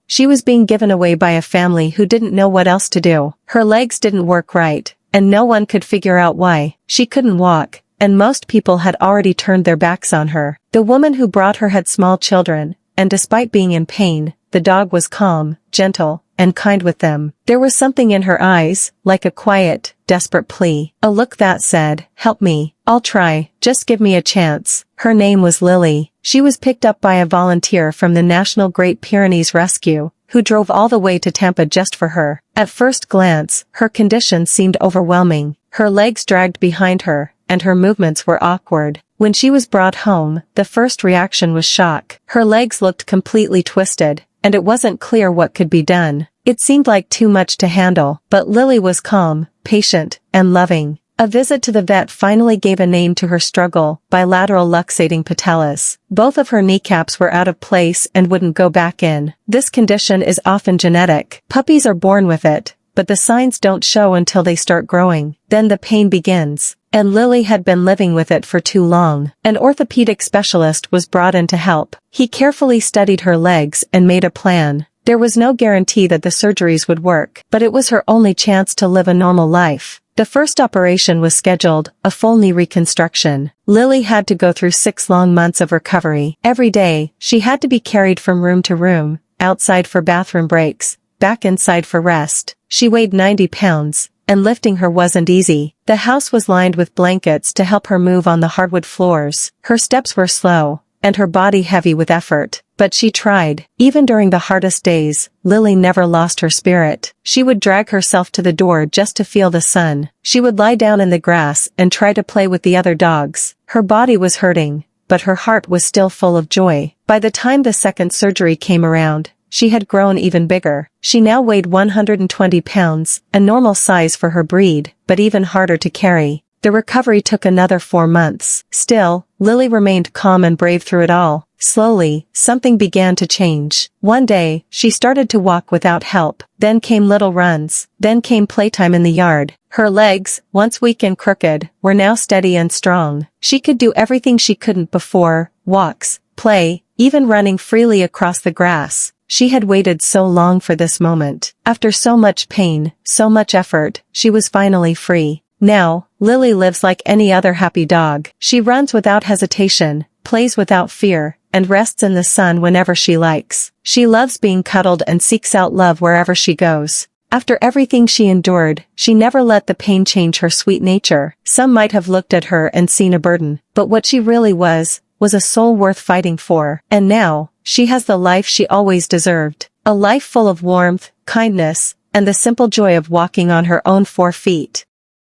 She was being given away by a family who didn't know what else to do. Her legs didn't work right, and no one could figure out why. She couldn't walk, and most people had already turned their backs on her. The woman who brought her had small children, and despite being in pain, the dog was calm, gentle, and kind with them. There was something in her eyes, like a quiet, desperate plea. A look that said, "Help me. I'll try. Just give me a chance." Her name was Lily. She was picked up by a volunteer from the National Great Pyrenees Rescue, who drove all the way to Tampa just for her. At first glance, her condition seemed overwhelming. Her legs dragged behind her, and her movements were awkward. When she was brought home, the first reaction was shock. Her legs looked completely twisted, and it wasn't clear what could be done. It seemed like too much to handle, but Lily was calm, patient, and loving. A visit to the vet finally gave a name to her struggle: bilateral luxating patellas. Both of her kneecaps were out of place and wouldn't go back in. This condition is often genetic. Puppies are born with it, but the signs don't show until they start growing. Then the pain begins. And Lily had been living with it for too long. An orthopedic specialist was brought in to help. He carefully studied her legs and made a plan. There was no guarantee that the surgeries would work, but it was her only chance to live a normal life. The first operation was scheduled, a full knee reconstruction. Lily had to go through 6 long months of recovery. Every day, she had to be carried from room to room, outside for bathroom breaks, back inside for rest. She weighed 90 pounds. And lifting her wasn't easy. The house was lined with blankets to help her move on the hardwood floors. Her steps were slow, and her body heavy with effort. But she tried. Even during the hardest days, Lily never lost her spirit. She would drag herself to the door just to feel the sun. She would lie down in the grass and try to play with the other dogs. Her body was hurting, but her heart was still full of joy. By the time the second surgery came around, she had grown even bigger. She now weighed 120 pounds, a normal size for her breed, but even harder to carry. The recovery took another 4 months. Still, Lily remained calm and brave through it all. Slowly, something began to change. One day, she started to walk without help. Then came little runs. Then came playtime in the yard. Her legs, once weak and crooked, were now steady and strong. She could do everything she couldn't before: walks, play, even running freely across the grass. She had waited so long for this moment. After so much pain, so much effort, she was finally free. Now, Lily lives like any other happy dog. She runs without hesitation, plays without fear, and rests in the sun whenever she likes. She loves being cuddled and seeks out love wherever she goes. After everything she endured, she never let the pain change her sweet nature. Some might have looked at her and seen a burden, but what she really was a soul worth fighting for. And now, she has the life she always deserved. A life full of warmth, kindness, and the simple joy of walking on her own 4 feet.